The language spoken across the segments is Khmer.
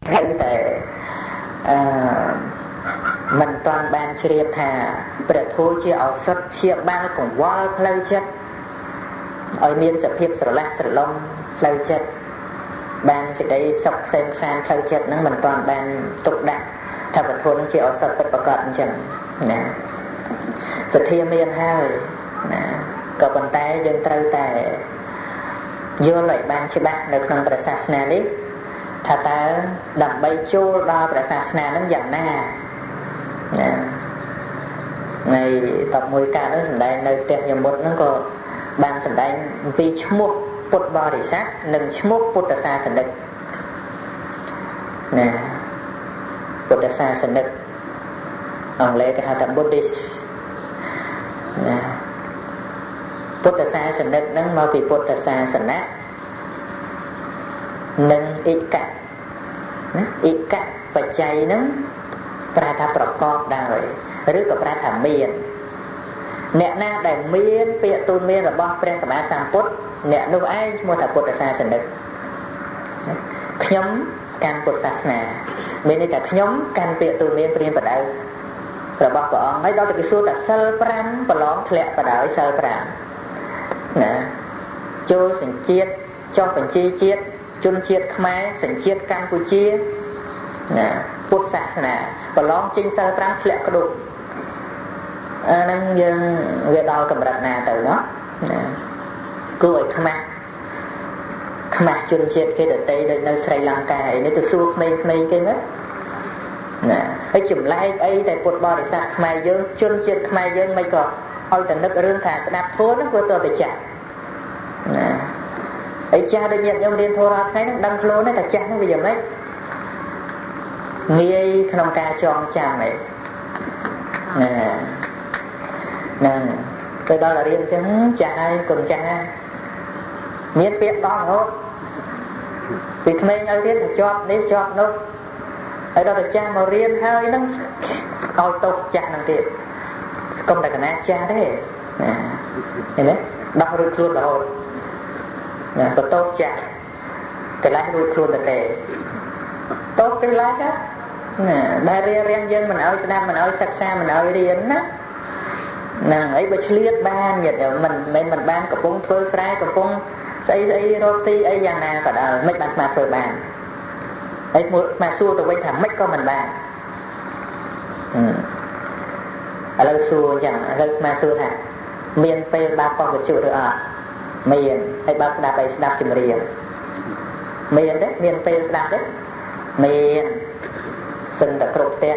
ត្រូវតែមិនតាន់បានជ្រាបថាព្រះធម៌ជាឱសថព្យាបាលកង្វល់ផ្លូវចិត្តឲ្យមានសភាពស្រឡះស្រឡំផ្លូវចិត្តបានសេចក្តីសុខក្សេមក្សាន្តផ្លូវចិត្តហ្នឹងមិនតាន់បានទុកដាក់ថាព្រះធម៌នឹងជាឱសថពិតប្រាកដអញ្ចឹងណាសទ្ធាមានហើយណាក៏ប៉ុន្តែយើងត្រូវតែយល់ឲ្យបានច្បាស់នៅក្នុងព្រះសាសនានេះថាតើដើម្បីចូលដល់ព្រះសាសនានឹងយ៉ាងណាណានៃតបមួយកើតនោះសម្ដែងនៅផ្ទះយមុតហ្នឹងក៏បានសម្ដែងអំពីឈ្មោះពុទ្ធបរិស័ទនិងឈ្មោះពុទ្ធសាសនិកណាពុទ្ធសាសនិកអង់គ្លេសគេហៅថា Buddhist ណាពុទ្ធសាសនិកហ្នឹងមកពីពុទ្ធសាសនានិងអិកៈណាអិកៈបច្ច័យហ្នឹងប្រែថាប្រកបដោយឬក៏ប្រែថាមានអ្នកណាដែលមានពាក្យទូនមានរបស់ព្រះសម្មាសម្ពុទ្ធអ្នកនោះឯងឈ្មោះថាពុទ្ធសាសនិកខ្ញុំកាន់ពុទ្ធសាសនាមានន័យថាខ្ញុំកាន់ពាក្យទូនមានព្រានបដៅរបស់ព្រះអង្គហើយដល់តែគេសួរថាសិល5ប្រឡងធ្លាក់បដៅសិល5ណាចូលសញ្ជាតិចុះបញ្ជីជាតិជនជាតិខ្មែរសញ្ជាតិកម្ពុជាណាពុទ្ធសាសនាប្រឡងចេញសិល5ធ្លាក់ក្ដុកអាហ្នឹងយើងវាដល់កម្រិតណាទៅណោះណាគួរឲ្យខ្មាស់ជនជាតិគេដទៃដូចនៅស្រីលង្កាឯនេះទៅសួរក្មេងៗគេមើលណាហើយចម្លែកអីតែពុទ្ធបរិស័ទខ្មែរយើងជនជាតិខ្មែរយើងមិនក៏ឲ្យតែនឹករឿងថាស្ដាប់ធម៌ហ្នឹងក៏ទៅតែចាស់ណាហើយចាស់ដូចញាតិញោមរៀនធម៌រាល់ថ្ងៃហ្នឹងដឹងខ្លួនទេថាចាស់ហ្នឹងវាយ៉ាងម៉េចងាយក្នុងការចងចាំឯងណាហ្នឹងទៅដល់រៀនអញ្ចឹងចាស់ហើយកុំចាស់មានពាក្យដល់រហូតពីក្មេងឲ្យរៀនថាជាប់នេះជាប់នោះហើយដល់តែចាស់មករៀនហើយហ្នឹងឲ្យតោកចាស់ហ្នឹងទៀតកុំតែកណាចាស់ទេណាឃើញទេដោះរួចខ្លួនរហូតណាបន្ទោសចាស់កន្លះរួចខ្លួនតែគេតោកកន្លះណាដែលរៀនយើងមិនឲ្យស្ដាប់មិនឲ្យសិក្សាមិនឲ្យរៀនណាហ្នឹងហើយបើឆ្លៀតបានញាតិមិនមែនមិនបានកំពុងធ្វើស្រែកំពុងស្អីរកស៊ីអីយ៉ាងណាក៏ដោយមិនបានស្មាធ្វើបានហើយមកសួរទៅវិញថាមិនក៏មិនបានឥឡូវសួរអញ្ចឹងឥឡូវស្មាសួរថាមានពេលបាបប៉ុស្តិ៍វិទ្យុឬអត់មានហើយបើស្ដាប់អីស្ដាប់ចម្រៀងមានទេមានពេលស្ដាប់ទេមានសិនតែគ្រប់ផ្ទះ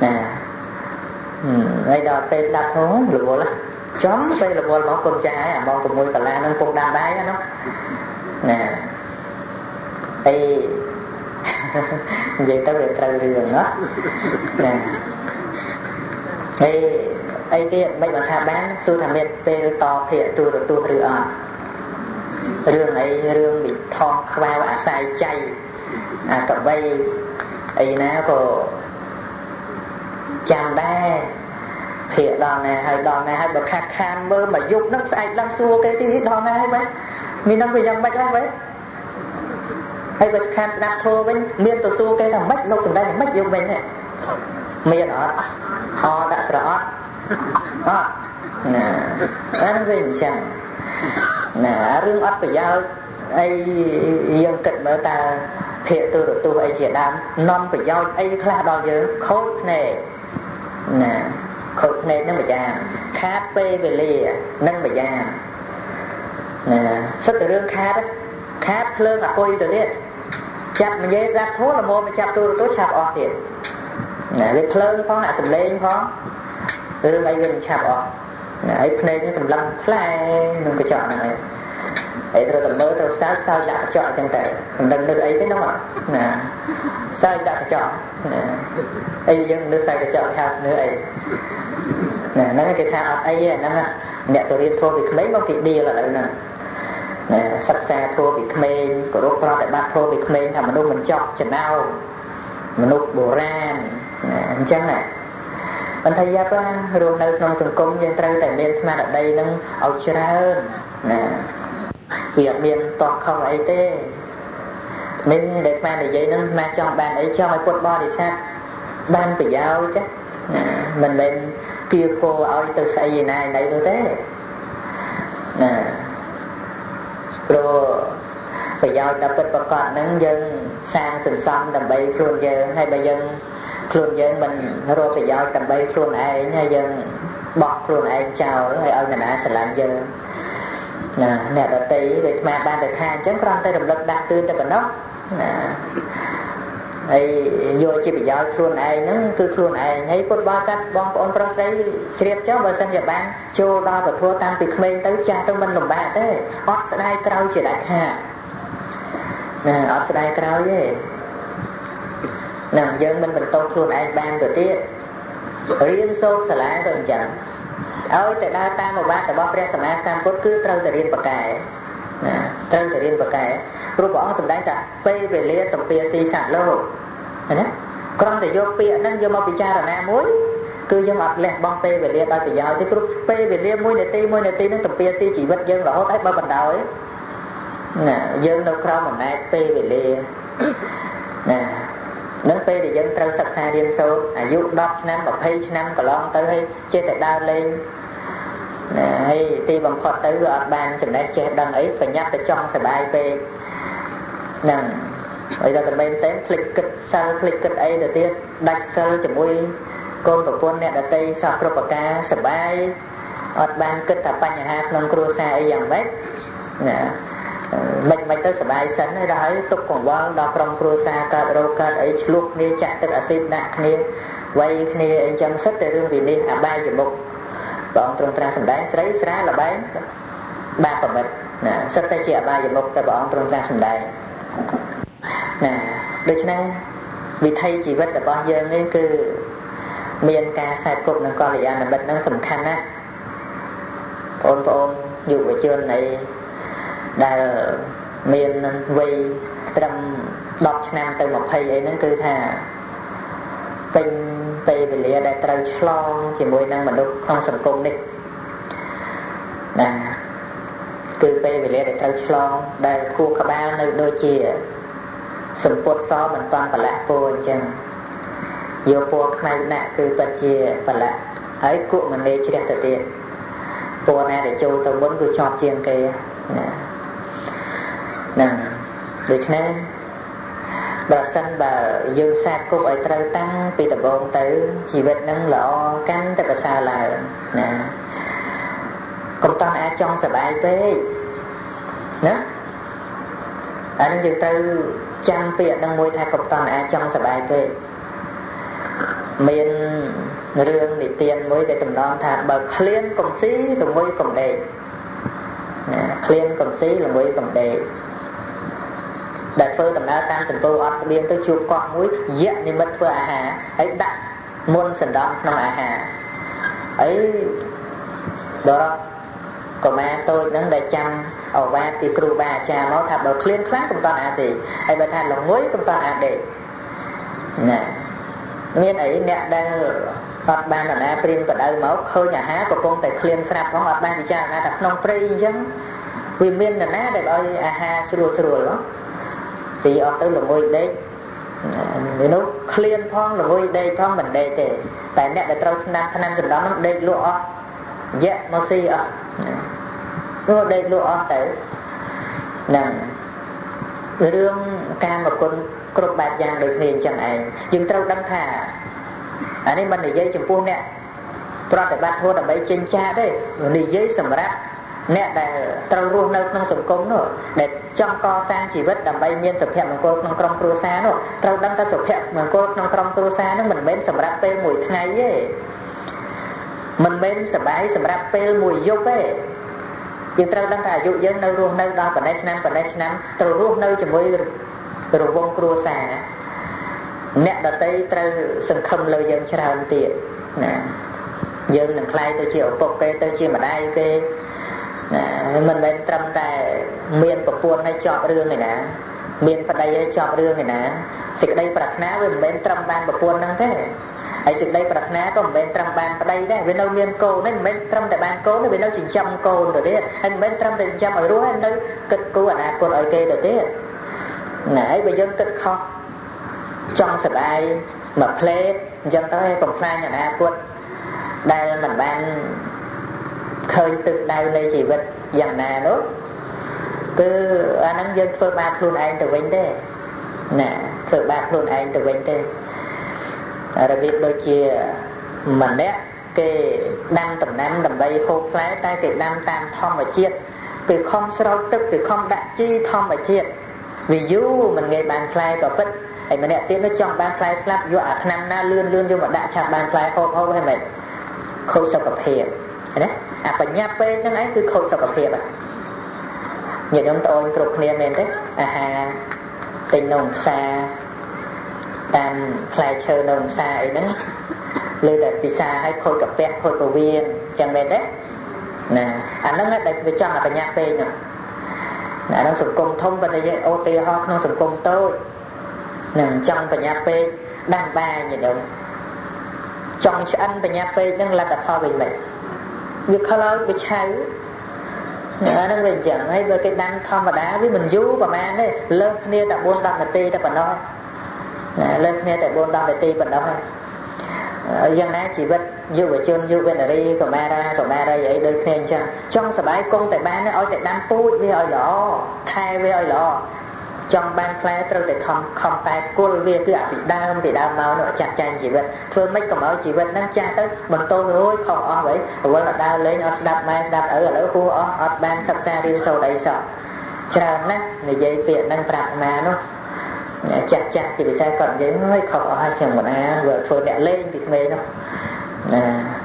ណាហើយដល់ពេលស្ដាប់ធំរវល់ចំពេលរវល់មកគុំចាស់ហើយអាម៉ោង6កន្លះហ្នឹងពុកដាំបាយណាណាអីនិយាយទៅវាត្រូវរឿងណាអីទៀតមិនបានថាបានសួរថាមានពេលតភាកទូរទស្សន៍ឬអត់រឿងអីរឿងវិថងខ្វែវអាស័យចៃអាកវីអីណាក៏ចាំដែរភាកដល់ណាហើយបើខានមើលមកយប់ហ្នឹងស្អែកឡើងសួរគេទីដល់ណាហើយបែបមាននឹងវាយ៉ាងម៉េចហើយបែបហើយបើខានស្ដាប់ធម៌វិញមានទៅសួរគេថាម៉េចលោកសំដែងម៉េចយប់វិញហ្នឹងមានអត់ដាក់ស្រអត់អត់ណាអានឹងវាអញ្ចឹងណារឿងអត់ប្រយោជន៍អីយើងគិតមើលតើភាកទូរទស្សន៍អីជាដើមនាំប្រយោជន៍អីខ្លះដល់យើងខូចភ្នែកណាខូចភ្នែកនឹងម្យ៉ាងខាតពេលវេលានឹងម្យ៉ាងណាសិតតែរឿងខាតភ្លើងអគុយទៅទៀតចាប់និយាយស្ដាប់ធម៌ល្មមចាប់ទូរទស្សន៍ឆាប់អស់ទៀតណាវាភ្លើងផងអាសំឡេងផងរឿងអីវាឆាប់អស់ណាហើយភ្នែកនឹងសម្លឹងថ្លែនឹងកញ្ចក់ហ្នឹងហើយត្រូវតែមើលត្រូវសើចដាក់កញ្ចក់អញ្ចឹងតែមិនដឹងនឹកអីទេនោះណាសើចដាក់កញ្ចក់ណាអីយើងនឹកសើចកញ្ចក់ហៅនឹកអីណាហ្នឹងគេថាអត់អីទេហ្នឹងអ្នកទៅរៀនធម៌ពីក្មេងមកគេដៀលឥឡូវហ្នឹងណាសិក្សាធម៌ពីក្មេងគោរពប្រតិបត្តិធម៌ពីក្មេងថាមនុស្សមិនចប់ចំណោមមនុស្សបុរាណណាអញ្ចឹងណាបន្ថយទៅរស់នៅក្នុងសង្គមយើងត្រូវតែមានស្មារតីនឹងឲ្យច្រើនណាវាអត់មានតោះខុសអីទេ mình để mà để vậy nó mà cho bạn ấy cho mày cột bo thì sao ban phải giao chứ mình bên kia cô ơi từ xây gì này đây tôi thế nè rồi bây giờ ta bật bật còn nâng dân sang sừng son đầm bay luôn dân hay bây dân luôn dân mình rồi bây giờ đầm bay luôn ai hay dân bọc luôn ai chào hay ơi nè sẽ làm dân nè đợt tí để mà ban được than chấm con tay đầm lực đạt tư tới bên đó ấy vô chỉ bây giờ luôn ai nó cứ luôn ai thấy cốt ba sát bom ôn pro đấy triệt cháu bờ sân Nhật Bản châu đo và thua tam từ Khmer tới cha tới mình lồng bạc thế ót sẽ đai trao chỉ đại hà nè ót sẽ đai trao vậy nè dân mình tô luôn ai ban rồi tiết riêng sâu sẽ lại rồi chẳng ơi tại đa ta một ba tại bom pre sầm sam cốt cứ trao từ riêng bậc cài trao từ riêng bậc cài rồi bỏ sầm đai cả pê về lia tổng pê si sạt lô nè con để vô pê nên vô mà bị cha là na muối cứ dân ọt lẹt bom pê về lia ba bị giàu thì pê về lia muối này tê nó tổng pê si chỉ vật dân là hốt hết ba phần đầu ấy nè dân đâu không mà nay pê về lia nè nâng pê thì dân trao sạch xa điên số dụ đọc năm và pay năm cả lon tới hay chơi tại đa lên hay ti bằng phật tới vừa bàn chừng này chơi đằng ấy phải nhắc tới trong sẽ bài pê nè bây giờ tụi mình tới click kịch ấy đầu tiên đặt sơ cho mui con và con nè đã tây sọt pro bạc sẽ bài bàn kịch tập bánh nhà nông cua xa ấy dạng bét nè mình tới bài sẵn hay đó tục còn qua đo trong cua xa cà rô cà ấy lúc này chặt từ axit nạc này quay này chăm sóc từ riêng vì đi bài cho mục bọn trong trang sẵn đấy sấy sá là bán ba phần mệt nè sắp tới chỉ bài cho mục tại bọn trong trang sẵn đấy nè được chứ này vì thay chỉ vật là bao giờ nên cứ miền ca sai cục nó coi là mình nó sầm khăn á ôn dụ ở trên này đã miền vây trong đọc năm từ một hay ấy nó cứ thà pin về lìa đại trời slong chỉ mỗi năm mình đâu không sầm cung đi nè cứ về lìa đại trời slong đại khu cả ba nơi đôi chia sầm bột so mình toàn phải lạ cô chân vô po khai nè cứ bật chia phải lạ ấy cụ mình đi chỉ đẹp tự tiền po này để châu tao muốn cứ chọn chiên kia nè được nè bà sanh bà dương sát cục ở trời tăng vì tập ôn tới chỉ biết nâng lọ cắn tất cả xa lại nè công toàn ai trong sẽ bài bê nè ở đây chúng tôi trang tiện đang môi thay công toàn ai trong sẽ bài bê miền rương để tiền mới để tầm non thà bà khliên công sĩ rồi mới công đề khliên công sĩ là mới công đề đại phơi tầm nào tam sừng tô ọt biên tôi chụp con mũi dẹt đi mất phơi hà ấy đặt muôn sừng đón nằm hà ấy đó còn mà tôi đang đại chăm ở ba thì kêu bà cha nó thà bờ clean class công toàn gì ấy bà than là mũi công toàn để nè miền ấy nè đang ọt ban là na prin và đời máu khơi nhà há của con tại clean sạp có ọt ban cha na đặt nông pri chứ vì miền là na để ơi ha sửa đó thì ở tới là ngôi đây nó clean phong là ngôi đây phong mình đây thì tại nè để trâu năm từ đó nó đây lụa dạ nó xì ở nó đây lụa tới nè rương ca một con cột bạc giang được liền chẳng ai nhưng trâu đăng thả anh ấy mình để dây chùm phu nè pro để bạn thua là mấy trên cha đấy để dây sầm ráp nè để trâu luôn nơi trong sầm cống nữa để trong co sang chỉ vết đầm bay miên sập hẹp bằng cô trong trong cua xa nữa trâu đăng ta sập hẹp bằng cô trong trong cua xa nó mình bên sầm ráp pe mùi ngày ấy mình bên sập bãi sầm ráp pe mùi dốc ấy nhưng trâu đăng thả dụ dân nơi luôn nơi đó còn đây năm trâu luôn nơi chỉ mới rồi vong cua xa nè đặt tay trâu sừng khâm lời dân cho ra tiền nè dân đừng khai tôi chịu bọc kê tôi chia mà đai kê mình bên trăm tại miền của buôn hay chọn rương này nè miền phần đây chọn rương này nè xịt đây bạc ná với bên trăm ban của buôn năng thế ấy xịt đây bạc ná có bên trăm ban ở đây đấy bên đâu miền cô nên bên trăm tại ban cô nó bên đâu chỉ trăm cô rồi đấy anh bên trăm tại trăm ở rúa anh đâu cực cô anh cô ở kê rồi đấy nãy bây giờ kịch khó trong sờ bài mà play dân tới còn play nhà na quất đây mình ban khơi từ đây đây chỉ vật dần nè đó cứ anh đang dân phơi ba luôn anh từ bên đây nè phơi ba luôn anh từ bên đây rồi biết đôi chia mình đấy cái đăng tầm năm tầm bay hộp lái tay cái đăng tam thom và chiết từ không sau tức từ không đã chi thom và chiết vì dụ mình nghe bàn fly có bất ấy mà nè tiếng nó trong bàn fly slap vô à năm na lươn lươn vô mà đã chạm bàn fly hộp hộp hay mày khâu sọc cặp hẹp đấy à phải nháp về nó ấy cứ khâu sọc cặp hẹp à nhiều chúng tôi cột nền này đấy à ha tình nồng xa tam fly chơi nồng xa ấy đó lên đặt pizza hay khôi cặp bẹt khôi cầu viên chẳng về đấy nè anh nó ngay đây với cho là phải nhạc về nhở nè nó sủng công thông bên đây ô tê ho nó sủng công tôi nè trong phải nhạc về đàn ba như đâu trong cho anh phải nhạc về nhưng là đặt ho về mày việc khó nói với cháu nè nó về chẳng hay về cái đăng thom mà đá với mình vú và man đấy lớn kia tại buôn đăng là tê ta phải nói nè lớn kia tại buôn đăng là tê phải nói dân ná chỉ biết dụ về chôn dụ bên ở đây của ma ra vậy đôi khi chăng trong sờ bãi công tại ban nó ở tại đám pui với ơi lọ thay với ơi lọ trong ban phái tôi tại không tay cô về cứ bị đau máu nữa chặt chanh chỉ biết phương mấy cầm ở chỉ biết nắng cha tới mình tôi thôi không ở vậy vẫn là đau lấy nó đạp mai đạp ở khu ở ban sắp xa đi sâu đây sao chào nè người dây viện đang phạt mà nó chặt chỉ bị sai còn với hơi khó ở hai chồng một a vừa phơi đẹp lên bị mê nó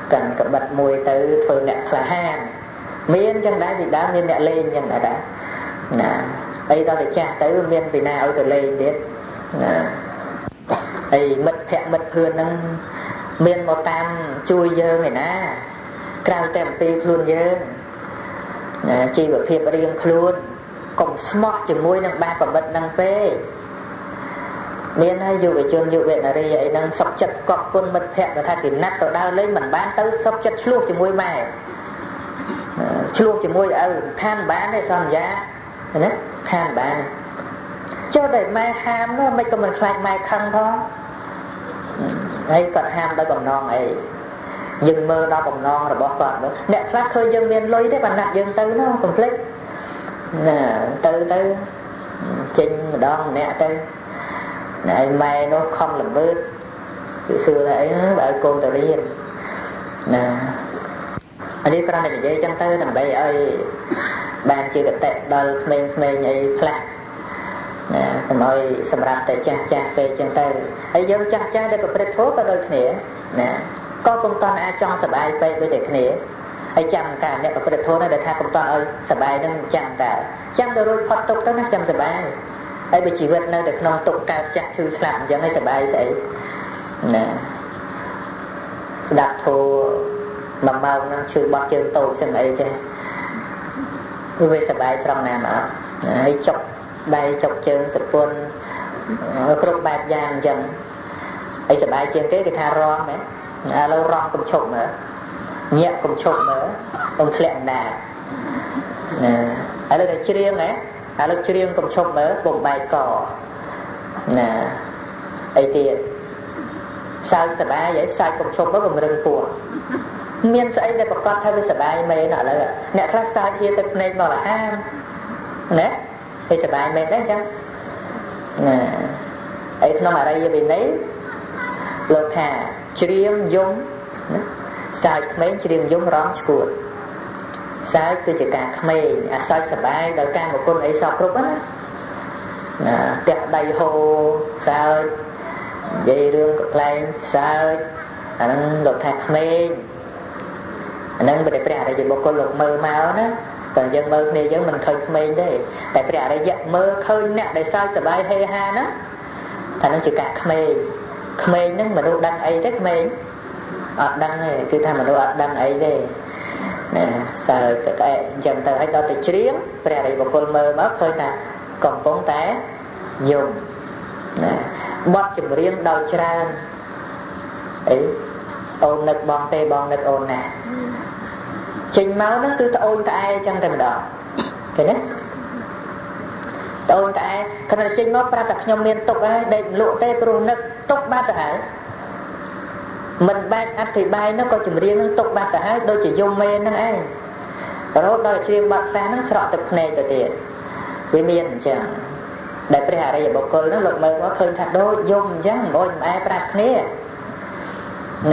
cần cặp bật mùi tới phơi đẹp là hàng miên chẳng đã bị đá miên đẹp lên chẳng đã đây tao để cha tới miên vì nào từ lên biết thì mật phẹn mật phơn năng miên một tam chui dơ này na cao tem pi luôn dơ chi vào phim riêng luôn cùng smart chỉ môi năng ba và mật năng phê miền hay dù về trường dù về là đây vậy đang sọc chặt cọp quân mật phẹn và thay tìm nát tao đau lấy mình bán tới sọc chặt luộc chỉ môi mày luộc chỉ môi than bán để son giá đấy than bán cho để mai ham nó mấy con mình khai mai khăn thôi ấy còn ham tới bằng non ấy dừng mơ đó bằng non rồi bỏ còn nữa nè khác khơi dân miền lối đấy bạn nạt dân tới nó complete nè tới trình đòn nè tới này mai nó không làm bớt từ xưa đấy bà con tao đi nè ở đây con này dây chân tới thằng bây ơi bạn chưa được tệ đôi khmei nhảy flat nè còn nói sầm rạp tại cha về chân tới ấy dân cha đây có phải thốt ở đôi khné nè có công toàn ai trong sờ bài về với để khné ấy chăm cả nè có phải thốt nó để tha công toàn ơi sờ bài nó chăm rồi phật tục tới nó chăm sờ bài ấy bị chỉ vật nơi để non tục cao chặt chư làm chẳng hay sờ bài sẽ nè đặt thô mà mau nó chư bắt chân tô xem ấy chứ vì sờ bài trong này mà ấy chọc đây chọc chân sờ pôn cột bạc vàng dần ấy sờ bài trên cái tha ron đấy lâu ron cũng chụp mà nhẹ cũng chụp mà ông thẹn nè ở đây là chia riêng đấy lúc chưa riêng cũng chụp mở bụng bài cỏ nè ấy tiền sao sờ bài vậy sai cũng chụp mở bụng rừng phù miền xây đây bà con thay với sờ bài mày nọ là nè class sai kia tự nên bảo là ham nè thì sờ bài mày đấy chăng nè ấy nó mà đây bên đấy lột thà chưa riêng giống sai mấy chưa riêng giống rón chuột sai tôi chỉ cả khmei sai sờ bài đầu ca một con ấy sao cướp á đẹp đầy hồ sao dây rương cực lên sao anh lột thạch khmei anh bây giờ đây chỉ một con lột mơ máu đó còn dân mơ này giống mình khơi khmei đấy tại bây giờ đây giận mơ khơi nè để sai sờ bài hay ha đó thành nó chỉ cả khmei nó mà đâu đăng ấy đấy khmei đăng này cứ tham mà đâu đăng ấy đây nè sợ cái dần từ hay đó từ chiếng bây đây một con mơ mất thôi ta còn bóng té dùng nè bắt chùm riêng đầu tràn ấy ôn nực bong tê bong nực ôn nè trình máu nó cứ ôn ta ai trong tầm đó cái đấy អូនតែខណៈចេញមកប្រាប់តែខ្ញុំមានទុកហើយដេកលក់ទេព្រោះនឹកទុកបាត់ទៅហើយមិនបាច់អធិប្បាយនោះក៏ចម្រៀងនឹងទុកបាត់ទៅហើយដូចជាយំមេហ្នឹងឯងរហូតដល់ច្រៀងបាត់ខ្លះហ្នឹងស្រក់ទឹកភ្នែកទៅទៀតវាមានអញ្ចឹងដែលព្រះអរិយបុគ្គលហ្នឹងលោកមើលមកឃើញថាដូចយំអញ្ចឹងអូនមិនឯប្រាប់គ្នា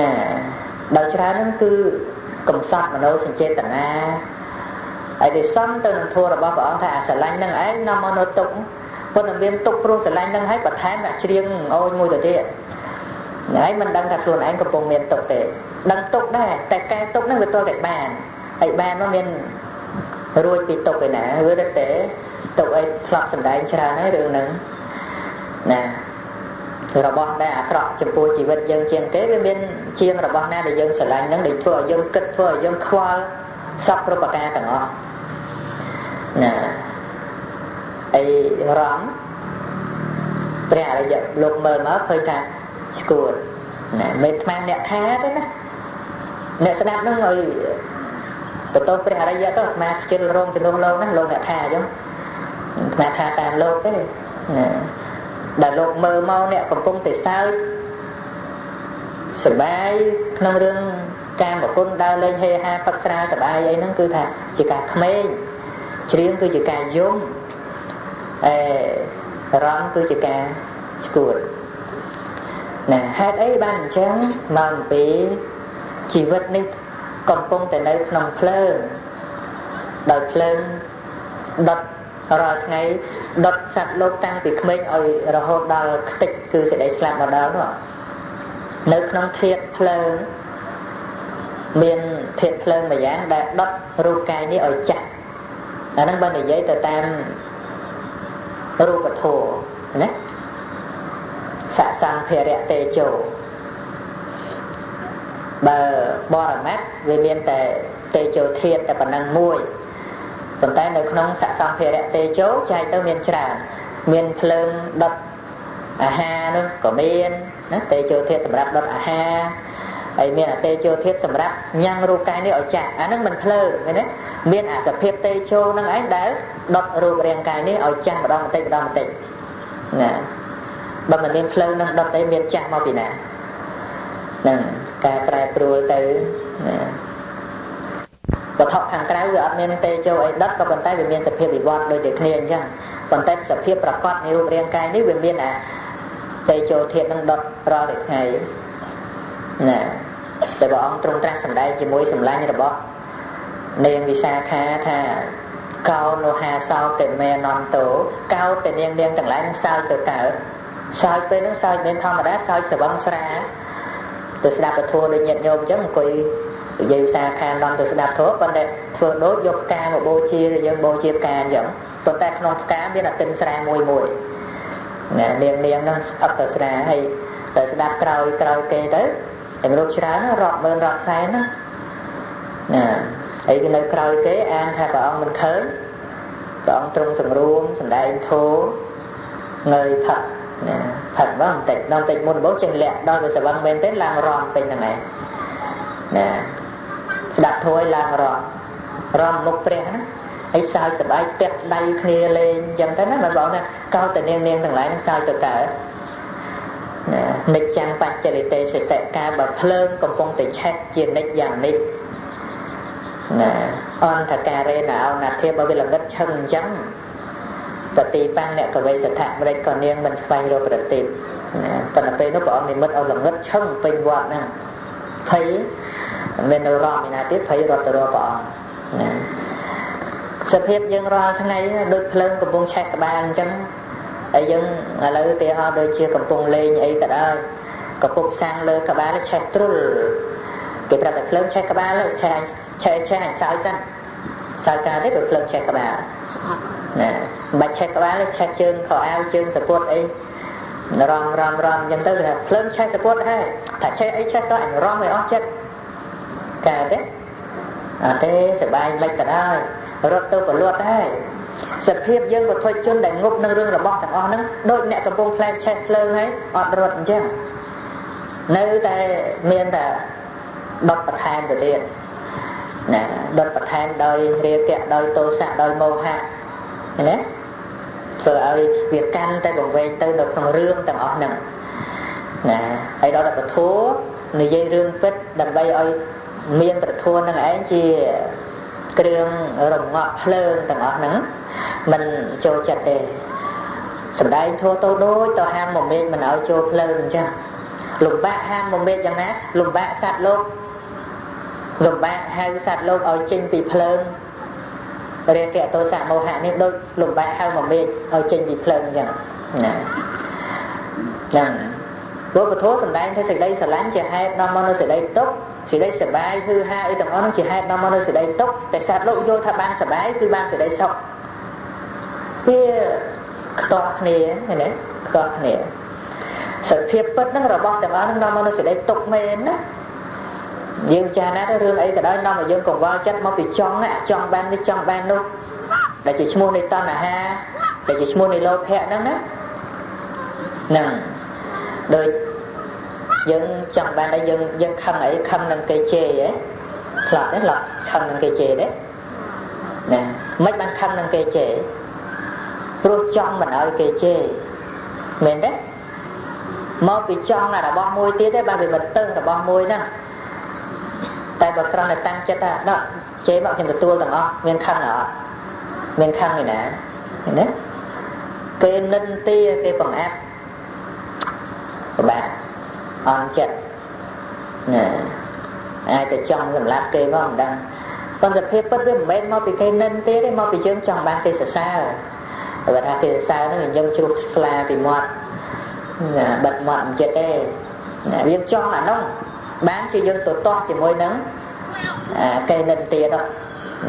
ណាដល់ច្រើនហ្នឹងគឺកំសត់មនោសញ្ចេតនាហើយដែលសំទៅនឹងធម៌របស់ព្រះអង្គថាអាស្រឡាញ់នឹងឯងនាំមកនៅទុកប៉ុន្តែមានទុកព្រោះស្រឡាញ់នឹងហើយបន្ថែមតែច្រៀងអូនមួយទៅទៀតហើយមិនដឹងថាខ្លួនឯងកំពុងមានទុកទេដឹងទុកដែរតែកែទុកហ្នឹងវាទល់តែបានហើយបានមកមានរួចពីទុកឯណាវារឹតតែទុកអីធ្លាប់សម្ដែងច្រើនហើយរឿងហ្នឹងណារបស់ដែលអាក្រក់ចំពោះជីវិតយើងជាងគេវាមានជាងរបស់ណាដែលយើងស្រឡាញ់ហ្នឹងដែលធ្វើឲ្យយើងគិតធ្វើឲ្យយើងខ្វល់សពគ្រប់ប្រការទាំងអស់ណាអីរំព្រះអរិយលោកមើលមកឃើញថាស្គួតណាមិនថ្មអ្នកថាទេណាអ្នកស្ដាប់ហ្នឹងឲ្យបន្ទោសព្រះអរិយទៅអាត្មាខ្ជិលរងជំនួសលោកណាលោកអ្នកថាអញ្ចឹងអាត្មាថាតាមលោកទេណាដែលលោកមើលមកអ្នកកំពុងតែសើចសប្បាយក្នុងរឿងការប្រគុណដើរលេងហេហាផឹកស្រាសប្បាយអីហ្នឹងគឺថាជាការក្មេងច្រៀងគឺជាការយំរំគឺជាការស្គួតណាហេតុអីបានអញ្ចឹងមកអំពីជីវិតនេះកំពុងតែនៅក្នុងភ្លើងដោយភ្លើងដុតរាល់ថ្ងៃដុតសត្វលោកតាំងពីក្មេងឲ្យរហូតដល់ខ្ទេចគឺសេចក្តីស្លាប់មកដល់នោះនៅក្នុងធាតុភ្លើងមានធាតុភ្លើងមួយយ៉ាងដែលដុតរូបកាយនេះឲ្យចាស់អាហ្នឹងបើនិយាយទៅតាមរូបធម៌ណាសសង្ភារៈតេជោបើបរមត្តវាមានតែតេជោធាតុតែប៉ុណ្ណឹងមួយប៉ុន្តែនៅក្នុងសសង្ភារៈតេជោចែកទៅមានច្រើនមានភ្លើងដុតអាហារនោះក៏មានណាតេជោធាតុសម្រាប់ដុតអាហារហើយមានអតេជោធាតុសម្រាប់ញ៉ាំងរូបកាយនេះឲ្យចាស់អាហ្នឹងមិនភ្លើងឃើញទេមានអាសភាពតេជោហ្នឹងឯងដែលដុតរូបរាងកាយនេះឲ្យចាស់ម្ដងបន្តិចម្ដងបន្តិចណាបើមិនមានភ្លើងហ្នឹងដុតអីមានចាស់មកពីណាហ្នឹងការប្រែប្រួលទៅណាវត្ថុខាងក្រៅវាអត់មានតេជោអីដុតក៏ប៉ុន្តែវាមានសភាពវិវត្តដូចតែគ្នាអញ្ចឹងប៉ុន្តែសភាពប្រកបនៃរូបរាងកាយនេះវាមានអាតេជោធាតុហ្នឹងដុតរាល់តែថ្ងៃណាតែព្រះអង្គទ្រង់ត្រាស់សម្ដែងជាមួយសម្លាញ់របស់នាងវិសាខាថាកោនោហាសោតេមេនន្តោកោតេនាងទាំងឡាយនឹងសើចទៅកើតសើចពេលហ្នឹងសើចមិនធម្មតាសើចស្វឹងស្រាទៅស្ដាប់ពធដូចញាតិញោមអញ្ចឹងអង្គុយនិយាយវិសាខានាំទៅស្ដាប់ធម៌ប៉ុន្តែធ្វើដូចយកផ្កាមកបូជាយើងបូជាផ្កាអញ្ចឹងប៉ុន្តែក្នុងផ្កាមានអតិនស្រាមួយណានាងហ្នឹងអត់ទៅស្រាហើយទៅស្ដាប់ក្រោយគេទៅតែមនុស្សច្រើនរាប់ម៉ឺនរាប់សែនណាហើយនៅក្រោយគេអានថាព្រះអង្គមិនឃើញព្រះអង្គទ្រង់សង្រួមសម្ដែងធម៌ងើយផឹកណាផឹកមកបន្តិចមុនដំបូងចេះលាក់ដល់វាស្វឹងមែនទេឡើងរំពេញហ្នឹងឯងណាស្ដាប់ធម៌ឲ្យឡើងរំមុខព្រះណាហើយសើចសប្បាយពាក់ដៃគ្នាលេងអញ្ចឹងទៅណាបើបងថាកោតតែនាងទាំងឡាយនឹងសើចទៅកើតនិច្ចាំបច្ចលិតេសិតការបើភ្លើងកំពុងតែឆេះជានិច្ចយ៉ាងនេះណាអន្តការេណោណាធិបើវាល្ងិតឈឹងអញ្ចឹងបតិបាំងអ្នកកវេសថៈម្លេចក៏នាងមិនស្វែងរកប្រតិបណាប៉ុន្តែពេលនោះព្រះអង្គនិមិត្តឲ្យល្ងិតឈឹងពេញវត្តហ្នឹងភ័យមាននៅរំឯណាទៀតភ័យរត់ទៅរកព្រះអង្គណាសភាពយើងរាល់ថ្ងៃដូចភ្លើងកំពុងឆេះក្បាលអញ្ចឹងហើយយើងឥឡូវឧទាហរណ៍ដូចជាកំពុងលេងអីក៏ដោយកំពុងសាំងលើក្បាលឆេះទ្រុលគេប្រាប់តែភ្លើងឆេះក្បាលឆេះអញសើចសិនសើចការទេបើភ្លើងឆេះក្បាលណាមិនបាច់ឆេះក្បាលទេឆេះជើងខោអាវជើងសពុតអីរំអញ្ចឹងទៅថាភ្លើងឆេះសពុតហើយថាឆេះអីឆេះទៅអញរំឲ្យអស់ចិត្តកើតទេអត់ទេសប្បាយមិនក៏ដោយរត់ទៅប្រលត់ហើយសភាពយើងពុទ្ធជនដែលងប់នឹងរឿងរបស់ទាំងអស់ហ្នឹងដូចអ្នកកំពុងផ្លែឆេះភ្លើងហើយអត់រត់អញ្ចឹងនៅតែមានតែដុតបន្ថែមទៅទៀតណាដុតបន្ថែមដោយរាគៈដោយទោសៈដោយមោហៈណា ធ្វើឲ្យវាកាន់តែបង្វែងទៅនៅក្នុងរឿងទាំងអស់ហ្នឹងណាហើយដល់ពធនិយាយរឿងពិតដើម្បីឲ្យមានប្រធននឹងឯងជាគ្រឿងរងាប់ភ្លើងទាំងអស់ហ្នឹងមិនចូលចិត្តទេសម្ដែងធัวទៅដូចទៅហាមមមេឃមិនឲ្យចូលភ្លើងអញ្ចឹងលំបាកហាមមមេឃយ៉ាងណាលំបាកសត្វលោកលំបាកហៅសត្វលោកឲ្យចេញពីភ្លើងរាគៈទោសៈមោហៈនេះដូចលំបាកហៅមមេឃឲ្យចេញពីភ្លើងអញ្ចឹងណាហ្នឹងពុទ្ធពធសម្ដែងថាសេចក្តីស្រឡាញ់ជាហេតុនាំមកនូវសេចក្តីទុក្ខសេចក្តីសប្បាយហឺហាអីទាំងអស់នោះជាហេតុនាំមកនូវសេចក្តីទុក្ខតែសត្វលោកយល់ថាបានសប្បាយគឺបានសេចក្តីសុខវាខ្ទាស់គ្នាឃើញទេខ្ទាស់គ្នាសភាពពិតហ្នឹងរបស់ទាំងអស់ហ្នឹងនាំមកនូវសេចក្តីទុក្ខមែនណាយើងចាស់ណាស់ទៅរឿងអីក៏ដោយនាំឲ្យយើងកង្វល់ចិត្តមកពីចង់បាននេះចង់បាននោះដែលជាឈ្មោះនៃតណ្ហាដែលជាឈ្មោះនៃលោភៈហ្នឹងណាហ្នឹងដូចយើងចង់បានឲ្យយើងខឹងអីខឹងនឹងគេជេរហ៎ខ្លះទេឡោះខឹងនឹងគេជេរទេណាមិនបានខឹងនឹងគេជេរព្រោះចង់មិនឲ្យគេជេរមែនទេមកពីចង់របស់មួយទៀតទេបានវាមិនទៅរបស់មួយហ្នឹងតែបើគ្រាន់តែតាំងចិត្តថាដល់ជេរមកខ្ញុំទទួលទាំងអស់មានខឹងអត់មានខឹងឯណាឃើញទេគេនិន្ទាគេបង្អាប់ពិបាកអន់ចិត្តណាអាចទៅចង់សម្លាប់គេផងមិនដឹងប៉ុន្តែភាពពិតវាមិនមែនមកពីគេនិន្ទាទេមកពីយើងចង់បានគេសរសើរបើថាគេសរសើរហ្នឹងយើងជ្រុះស្លាពីមាត់ណាបិទមាត់មិនចិត្តទេណាយើងចង់អានោះបានជាយើងទៅទាស់ជាមួយនឹងគេនិន្ទានោះ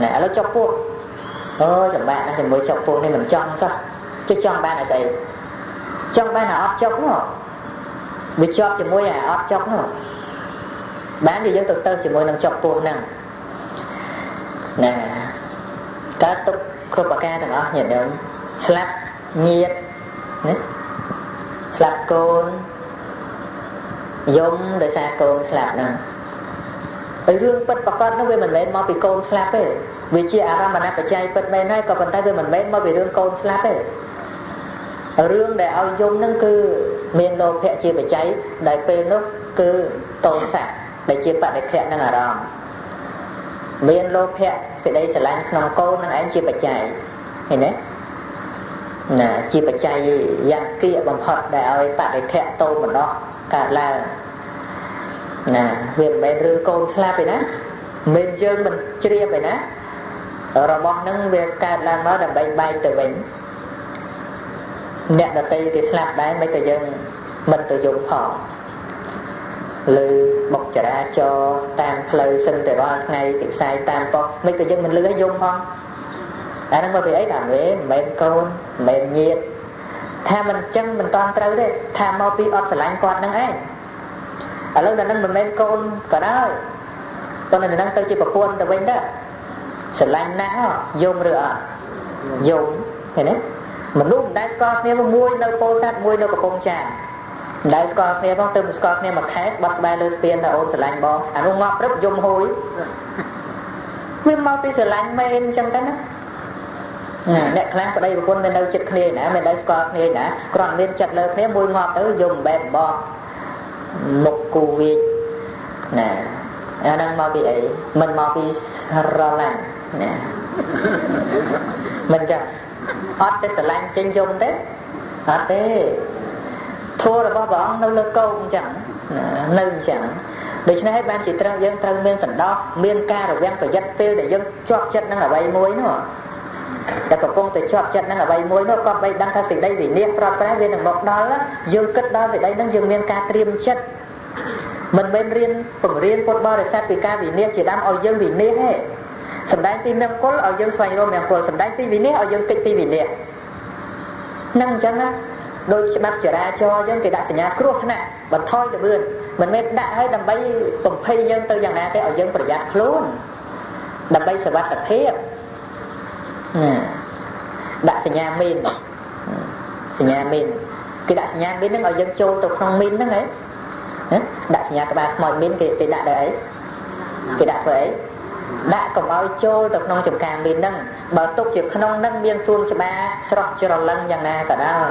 ណាឥឡូវចុកពោះអូចម្បាក់ណាជាមួយចុកពោះនេះមិនចង់សោះចង់បានអីស្អីចង់បានអត់ចុកនោះវាជាប់ជាមួយអត់ចុកនោះបានជាយើងទៅជាមួយនឹងចុកពោះហ្នឹងណាកើតទុកគ្រប់ប្រការទាំងអស់ញាតិញោមស្លាប់ញាតិណាស្លាប់កូនយំដោយសារកូនស្លាប់ហ្នឹងហើយរឿងពិតប្រកបនោះវាមិនមែនមកពីកូនស្លាប់ទេវាជាអារម្មណ៍បច្ច័យពិតមែនហើយក៏ប៉ុន្តែវាមិនមែនមកពីរឿងកូនស្លាប់ទេរឿងដែលឲ្យយំហ្នឹងគឺមានលោភៈជាបច្ច័យដែលពេលនោះគឺតោសៈដែលជាបដិខៈនឹងអារម្មណ៍មានលោភៈសេចក្តីស្រឡាញ់ក្នុងកូននឹងឯងជាបច្ច័យឃើញទេណាជាបច្ច័យយ៉ាងគៀកបំផុតដែលឲ្យបដិខៈតោមនោកើតឡើងណាវាមិនមែនរឿងកូនស្លាប់ទេណាមិនយើងមិនជ្រាបទេណារបស់ហ្នឹងវាកើតឡើងមកដើម្បីបែកទៅវិញអ្នកដតីគេស្លាប់ដែរមិនក៏យើងមិនទៅយំផងលើបុកចរាចរតាមផ្លូវសឹងតែរាល់ថ្ងៃទីផ្សាយតាមប៉ុស្តិ៍មិនក៏យើងមិនលឺឲ្យយំផងអាហ្នឹងមកពីអីថាមិនមែនកូនមិនមែនញាតិថាមិនអញ្ចឹងមិនតាន់ត្រូវទេថាមកពីអត់ស្រឡាញ់គាត់ហ្នឹងឯងឥឡូវតែនឹងមិនមែនកូនក៏ដោយប៉ុន្តែនឹងទៅជាប្រពន្ធទៅវិញដែរស្រឡាញ់ណាស់យំឬអត់យំឃើញទេមនុស្សមិនដែលស្គាល់គ្នាមួយនៅពោធិ៍សាត់មួយនៅកំពង់ចាមមិនដែលស្គាល់គ្នាផងទៅស្គាល់គ្នាមួយខែស្បាត់ស្បែកលើស្ពានថាអូនស្រឡាញ់បងអានោះងាប់ព្រឹបយំហួយវាមកពីស្រឡាញ់មែនអញ្ចឹងទៅណាអ្នកខ្លះប្តីប្រពន្ធមាននៅចិត្តគ្នាណាមិនដែលស្គាល់គ្នាណាគ្រាន់មានចិត្តលើគ្នាមួយងាប់ទៅយំបែបបបមុខគូវិចណាអាហ្នឹងមកពីអីមិនមកពីរឡាញ់ណាមិនចឹងអត់ទេស្រឡាញ់ចេញយំទេអត់ទេធម៌របស់ព្រះអង្គនៅលើកោកអញ្ចឹងនៅអញ្ចឹងដូច្នេះហើយបានជាត្រូវយើងត្រូវមានសន្តោសមានការរវាងប្រយ័ត្នពេលដែលយើងជាប់ចិត្តនឹងអ្វីមួយនោះតែកំពុងតែជាប់ចិត្តនឹងអ្វីមួយនោះក៏បីដឹងថាសេចក្តីវិនិច្ឆ័យប្រត់ប្រែវានឹងមកដល់យើងគិតដល់សេចក្តីនឹងយើងមានការត្រៀមចិត្តមិនមែនរៀនបង្រៀនពុទ្ធបរិស័ទពីការវិនិច្ឆ័យជាដើមឲ្យយើងវិនិច្ឆ័យទេសម្ដែងពីមង្គលឲ្យយើងស្វែងរកមង្គលសម្ដែងពីវិនិច្ឆ័យឲ្យយើងគិតពីវិនិច្ឆ័យហ្នឹងអញ្ចឹងណាដោយច្បាប់ចរាចរណ៍អញ្ចឹងគេដាក់សញ្ញាគ្រោះថ្នាក់បន្ថយល្បឿនមិនមែនដាក់ឲ្យដើម្បីបំភ័យយើងទៅយ៉ាងណាទេឲ្យយើងប្រយ័ត្នខ្លួនដើម្បីសុវត្ថិភាពដាក់សញ្ញាមីនសញ្ញាមីនគេដាក់សញ្ញាមីនហ្នឹងឲ្យយើងចូលទៅក្នុងមីនហ្នឹងហ៎ដាក់សញ្ញាក្បាលខ្មោចមីនគេដាក់ដល់អីគេដាក់ធ្វើអី đã có máu trôi từ trong chùm càng bên nâng bảo tục chỉ không nâng biên xuân cho ba sọc cho lầnយ៉ាងណាក៏ដោយ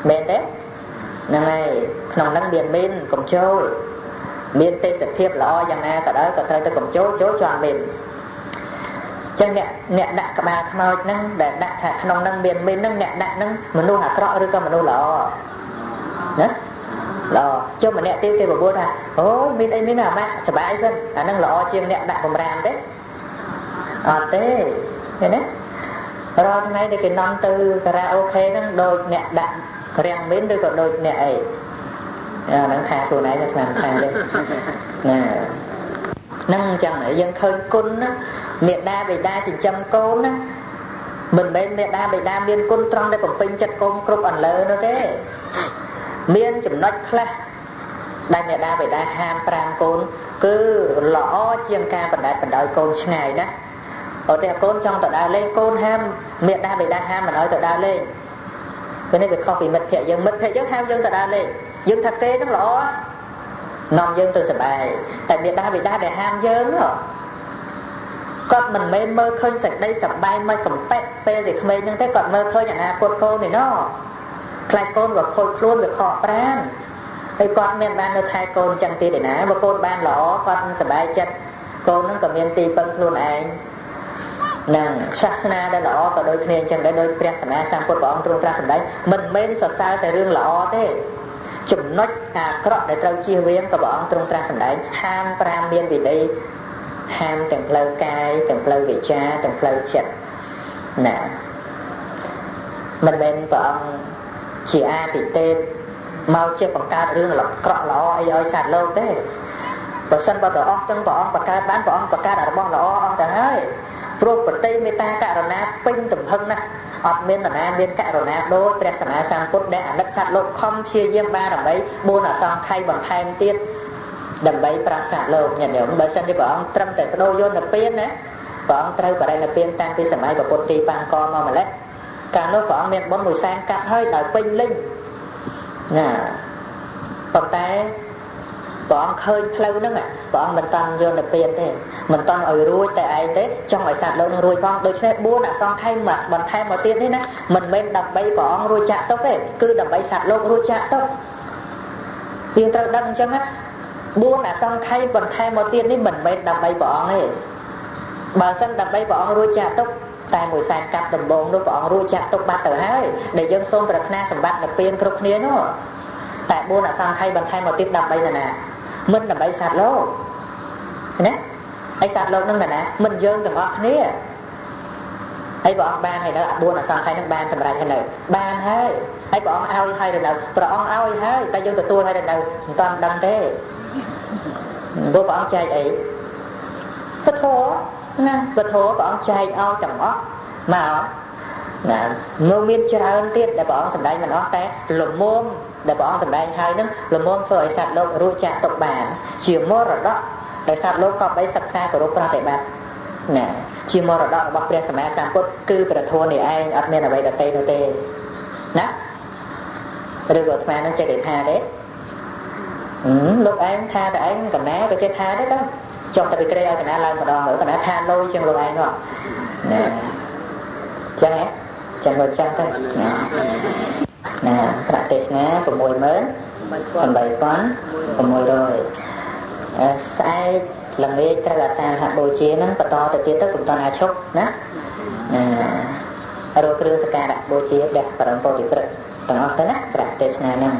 មែនទេហ្នឹងហើយក្នុងនឹងមានមីនកុំចូលមានទេសភាពល្អយ៉ាងណាក៏ដោយក៏ត្រូវទៅកុំចូលចូលជាន់មីនចឹងអ្នកដាក់ក្បាលខ្មោចហ្នឹងដែលដាក់ថាក្នុងនឹងមានមីនហ្នឹងអ្នកដាក់ហ្នឹងមនុស្សអាក្រក់ឬក៏មនុស្សល្អណាល្អចុះម្នាក់ទៀតគេបបួលថាអូយមានអីមានអាម៉ាក់សប្បាយសិនអាហ្នឹងល្អជាងអ្នកដាក់បំរាមទេអត់ទេឃើញទេរាល់ថ្ងៃដែលគេនាំទៅការ៉ាអូខេហ្នឹងដូចអ្នកដាក់រាំងមីនឬក៏ដូចអ្នកអីហ្នឹងថាខ្លួនឯងថាថាទេណាហ្នឹងអញ្ចឹងយើងឃើញគុណណាមេដាបិតាចិញ្ចឹមកូនណាមិនមែនមេដាបិតាមានគុណត្រង់ដែលបំពេញចិត្តកូនគ្រប់អន្លើនោះទេមានចំណុចខ្លះដែលមេដាបិតាហាម5កូនគឺល្អជាងការបណ្តែតបណ្ដោយកូនឆ្ងាយណាអត់ទេកូនចង់ទៅដើរលេងកូនហាមមេដាបិតាហាមមិនឲ្យទៅដើរលេងគឺនេះវាខុសពីមិត្តភក្តិយើងមិត្តភក្តិយើងហៅយើងទៅដើរលេងយើងថាគេហ្នឹងល្អនាំយើងទៅសប្បាយតែមេដាបិតាដែលហាមយើងនោះគាត់មិនមែនមើលឃើញសេចក្តីសប្បាយមិនកំពេតពេលដែលក្មេងហ្នឹងទេគាត់មើលឃើញអនាគតកូននេះណោះខ្លាចកូនវាខូចខ្លួនវាខកប្រាណហើយគាត់មានបាននៅថែកូនចឹងទៀតឯណាបើកូនបានល្អគាត់សប្បាយចិត្តកូនហ្នឹងក៏មានទីពឹងខ្លួនឯងនឹងសាសនាដែលល្អក៏ដូចគ្នាអញ្ចឹងដែរដោយព្រះសម្មាសម្ពុទ្ធព្រះអង្គទ្រង់ត្រាស់សម្ដែងមិនមែនសរសើរតែរឿងល្អទេចំណុចអាក្រក់ដែលត្រូវជៀសវាងក៏ព្រះអង្គទ្រង់ត្រាស់សម្ដែងហាម5មានវិន័យហាមទាំងផ្លូវកាយទាំងផ្លូវវាចាទាំងផ្លូវចិត្តណាមិនមែនព្រះអង្គជាអាទិទេពមកជាបង្កើតរឿងអាក្រក់ល្អអីឲ្យសត្វលោកទេបើសិនបើទៅអស់ទាំងព្រះអង្គបង្កើតបានព្រះអង្គបង្កើតរបស់ល្អអស់ទៅហើយព្រោះប្រតិមេត្តាករុណាពេញទំហឹងណាស់អត់មាននរណាមានករុណាដូចព្រះសម្មាសម្ពុទ្ធដែលអាណិតសត្វលោកខំព្យាយាមបារមី4អសង្ខ័យបន្ថែមទៀតដើម្បីប្រាស័ទលោកញាតិញោមបើសិនជាព្រះអង្គត្រឹមតែបដូរយកនិព្វានណាព្រះអង្គត្រូវបរិនិព្វានតាំងពីសម័យពុទ្ធទីបានកមកម្លេះកាលនោះព្រះអង្គមានបុណ្យមួយសែនកាប់ហើយដោយពេញលេញណាប៉ុន្តែព្រះអង្គឃើញផ្លូវហ្នឹងព្រះអង្គមិនតាន់យកនិព្វានទេមិនតាន់ឲ្យរួចតែឯងទេចង់ឲ្យសត្វលោកនឹងរួចផងដូច្នេះ4អសង្ខ័យមកបន្ថែមមកទៀតនេះណាមិនមែនដើម្បីព្រះអង្គរួចចាក់ទុកទេគឺដើម្បីសត្វលោករួចចាក់ទុកយើងត្រូវដឹងអញ្ចឹងណា4អសង្ខ័យបន្ថែមមកទៀតនេះមិនមែនដើម្បីព្រះអង្គទេបើសិនដើម្បីព្រះអង្គរួចចាក់ទុកតែមួយសែនកាប់ដំបងនោះព្រះអង្គរួចចាក់ទុកបាត់ទៅហើយដែលយើងសូមប្រាថ្នាសម្បត្តិនិព្វានគ្រប់គ្នានោះតែ4អសង្ខ័យបន្ថែមមកទៀតដើម្បីណាមិនដើម្បីសត្វលោកណាហើយសត្វលោកនឹងណាមិនយើងទាំងអស់គ្នាហើយព្រះអង្គបានហើយនៅ4អសង្ខ័យនឹងបានសម្រេចហើយនៅបានហើយហើយព្រះអង្គឲ្យហើយនៅព្រះអង្គឲ្យហើយតែយើងទទួលហើយនៅមិនតាន់ដឹងទេព្រោះព្រះអង្គចែកអីពធណាពធព្រះអង្គចែកឲ្យទាំងអស់មកណានៅមានច្រើនទៀតដែលព្រះអង្គសម្ដែងមិនអស់តែលំមុំដែលព្រះអង្គសម្ដែងហើយនឹងលំមុំធ្វើឲ្យសត្វលោករួចចាក់ទុកបានជាមរតកដែលសត្វលោកក៏បីសិក្សាគោរពប្រតិបត្តិណាជាមរតករបស់ព្រះសម្មាសម្ពុទ្ធគឺព្រះធម៌នេះឯងអត់មានអ្វីដទៃនោះទេណាឬក៏អាត្មានឹងចេះតែថាទេលោកឯងថាតែឯងកណាក៏ចេះថាដែរទៅចុះតែពីក្រេឲ្យកណាឡើងម្ដងមើលកណាថាលុយជាងលោកឯងនោះណាចឹងហ៎ចឹងមកចឹងទៅណាប្រាក់ទេសនា 68600 ស្អែកល្ងាចត្រូវអាសាហបូជាហ្នឹងបន្តទៅទៀតទៅកុំតន់អាឈប់ណារកគ្រឿងសក្ការៈបូជាព្រះបរមពុទ្ធិព្រឹកទាំងអស់ទៅណាប្រាក់ទេសនាហ្នឹង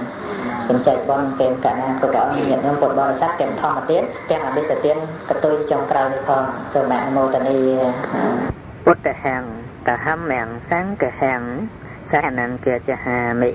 សំចៃបនពេលកណាគ្រប់ព្រះអង្គញាតិញោមពុទ្ធបរិស័ទទាំងធម្មទានទាំងអភិសទានកតុយចុងក្រោយនេះផងសូមអនុមោទនាពុទ្ធហੰកហម្មំសង្ឃហੰសហនង្គចហាមិ